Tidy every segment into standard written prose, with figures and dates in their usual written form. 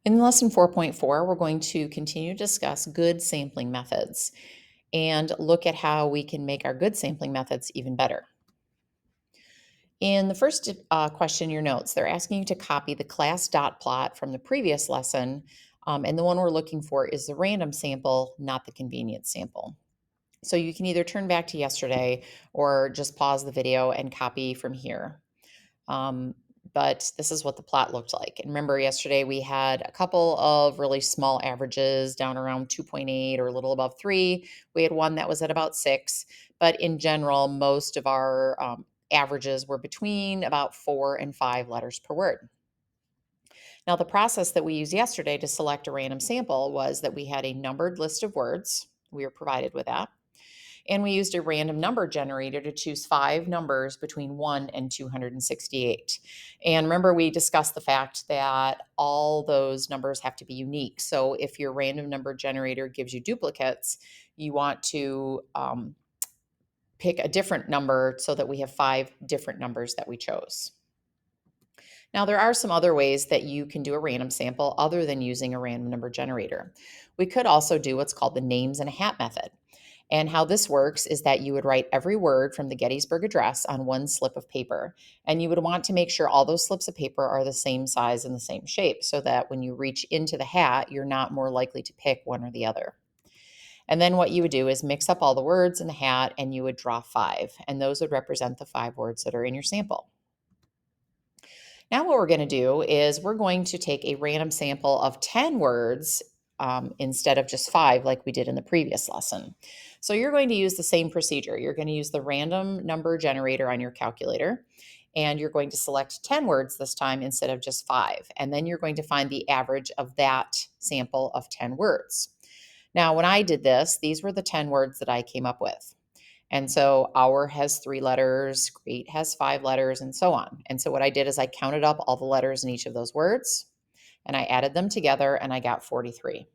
In lesson 4.4, we're going to continue to discuss good sampling methods and look at how we can make our good sampling methods even better. In the first question in your notes, they're asking you to copy the class dot plot from the previous lesson, and the one we're looking for is the random sample, not the convenience sample. So you can either turn back to yesterday or just pause the video and copy from here. Um, but this is what the plot looked like. And remember, yesterday we had a couple of really small averages down around 2.8 or a little above 3. We had one that was at about 6. But in general, most of our averages were between about 4 and 5 letters per word. Now, the process that we used yesterday to select a random sample was that we had a numbered list of words. We were provided with that. And we used a random number generator to choose 5 numbers between 1 and 268. And remember, we discussed the fact that all those numbers have to be unique. So if your random number generator gives you duplicates, you want to pick a different number so that we have 5 different numbers that we chose. Now, there are some other ways that you can do a random sample other than using a random number generator. We could also do what's called the names in a hat method. And how this works is that you would write every word from the Gettysburg Address on one slip of paper. And you would want to make sure all those slips of paper are the same size and the same shape so that when you reach into the hat, you're not more likely to pick one or the other. And then what you would do is mix up all the words in the hat and you would draw 5. And those would represent the 5 words that are in your sample. Now what we're going to do is we're going to take a random sample of 10 words instead of just 5 like we did in the previous lesson. So you're going to use the same procedure. You're going to use the random number generator on your calculator, and you're going to select 10 words this time instead of just 5. And then you're going to find the average of that sample of 10 words. Now, when I did this, these were the 10 words that I came up with. And so hour has 3 letters, great has 5 letters, and so on. And so what I did is I counted up all the letters in each of those words, and I added them together, and I got 43.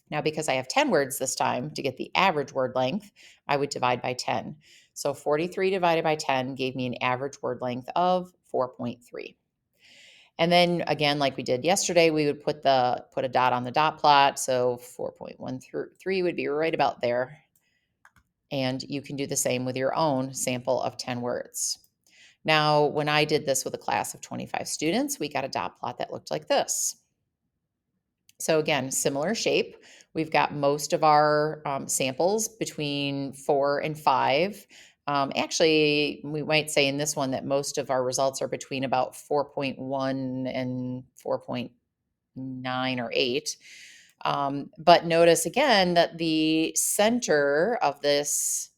Now, because I have 10 words this time, to get the average word length, I would divide by 10. So 43 divided by 10 gave me an average word length of 4.3. And then again, like we did yesterday, we would put a dot on the dot plot. So 4.13 would be right about there. And you can do the same with your own sample of 10 words. Now, when I did this with a class of 25 students, we got a dot plot that looked like this. So again, similar shape. We've got most of our samples between 4 and 5. Actually, we might say in this one that most of our results are between about 4.1 and 4.9 or 8. But notice again that the center of this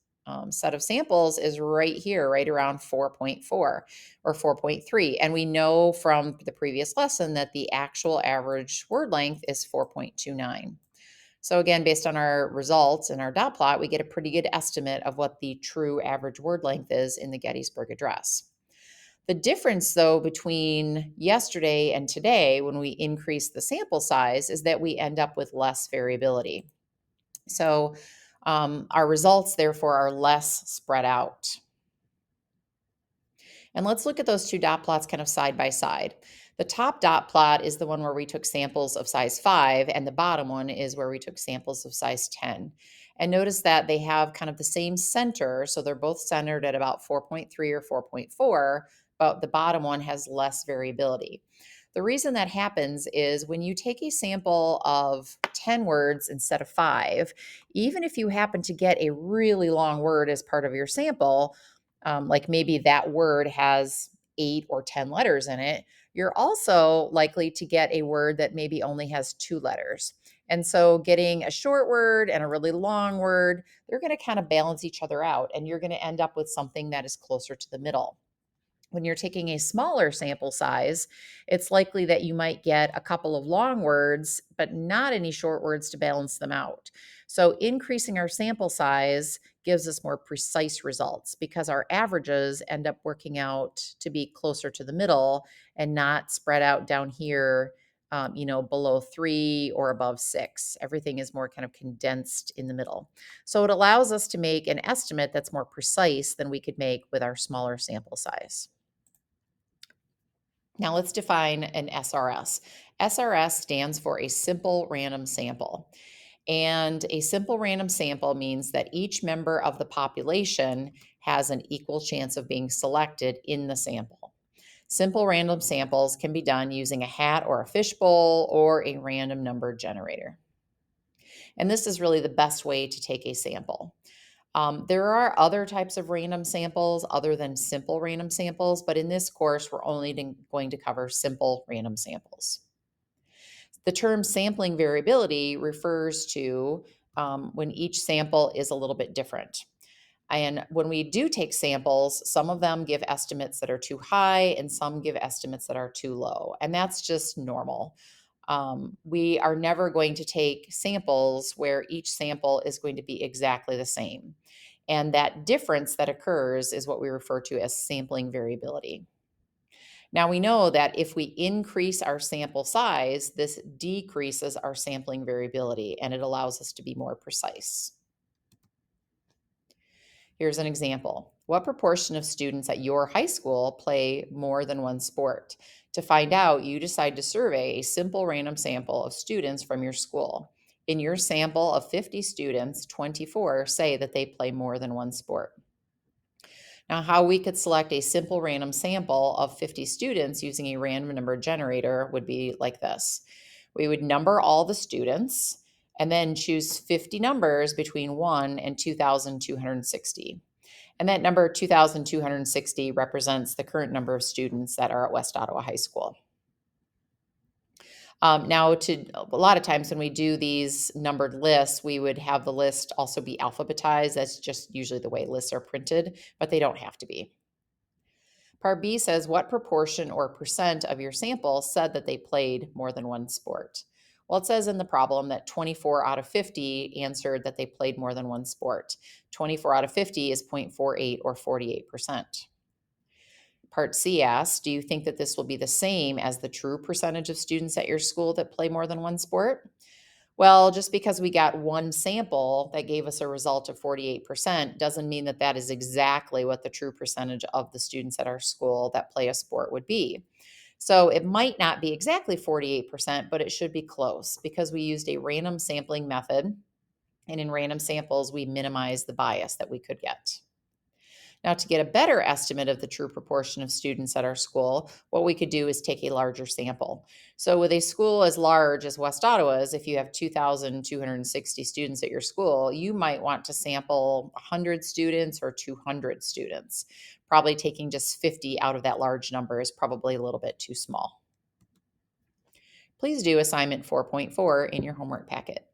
set of samples is right here, right around 4.4 or 4.3. And we know from the previous lesson that the actual average word length is 4.29. So again, based on our results and our dot plot, we get a pretty good estimate of what the true average word length is in the Gettysburg Address. The difference, though, between yesterday and today, when we increase the sample size, is that we end up with less variability. So our results, therefore, are less spread out. And let's look at those 2 dot plots kind of side by side. The top dot plot is the one where we took samples of size 5, and the bottom one is where we took samples of size 10. And notice that they have kind of the same center, so they're both centered at about 4.3 or 4.4, but the bottom one has less variability. The reason that happens is when you take a sample of 10 words instead of 5, even if you happen to get a really long word as part of your sample, like maybe that word has 8 or 10 letters in it, you're also likely to get a word that maybe only has 2 letters. And so getting a short word and a really long word, they're going to kind of balance each other out, and you're going to end up with something that is closer to the middle. When you're taking a smaller sample size, it's likely that you might get a couple of long words, but not any short words to balance them out. So increasing our sample size gives us more precise results because our averages end up working out to be closer to the middle and not spread out down here, below 3 or above 6. Everything is more kind of condensed in the middle. So it allows us to make an estimate that's more precise than we could make with our smaller sample size. Now let's define an SRS. SRS stands for a simple random sample. And a simple random sample means that each member of the population has an equal chance of being selected in the sample. Simple random samples can be done using a hat or a fishbowl or a random number generator. And this is really the best way to take a sample. There are other types of random samples other than simple random samples, but in this course, we're only going to cover simple random samples. The term sampling variability refers to when each sample is a little bit different. And when we do take samples, some of them give estimates that are too high and some give estimates that are too low. And that's just normal. We are never going to take samples where each sample is going to be exactly the same. And that difference that occurs is what we refer to as sampling variability. Now we know that if we increase our sample size, this decreases our sampling variability and it allows us to be more precise. Here's an example. What proportion of students at your high school play more than one sport? To find out, you decide to survey a simple random sample of students from your school. In your sample of 50 students, 24 say that they play more than one sport. Now, how we could select a simple random sample of 50 students using a random number generator would be like this. We would number all the students and then choose 50 numbers between 1 and 2,260. And that number 2,260 represents the current number of students that are at West Ottawa High School. Now, a lot of times when we do these numbered lists, we would have the list also be alphabetized. That's just usually the way lists are printed, but they don't have to be. Part B says, what proportion or percent of your sample said that they played more than one sport? Well, it says in the problem that 24 out of 50 answered that they played more than one sport. 24 out of 50 is 0.48 or 48%. Part C asks, do you think that this will be the same as the true percentage of students at your school that play more than one sport? Well, just because we got one sample that gave us a result of 48% doesn't mean that that is exactly what the true percentage of the students at our school that play a sport would be. So it might not be exactly 48%, but it should be close because we used a random sampling method. And in random samples, we minimize the bias that we could get. Now, to get a better estimate of the true proportion of students at our school, what we could do is take a larger sample. So, with a school as large as West Ottawa's, if you have 2,260 students at your school, you might want to sample 100 students or 200 students. Probably taking just 50 out of that large number is probably a little bit too small. Please do assignment 4.4 in your homework packet.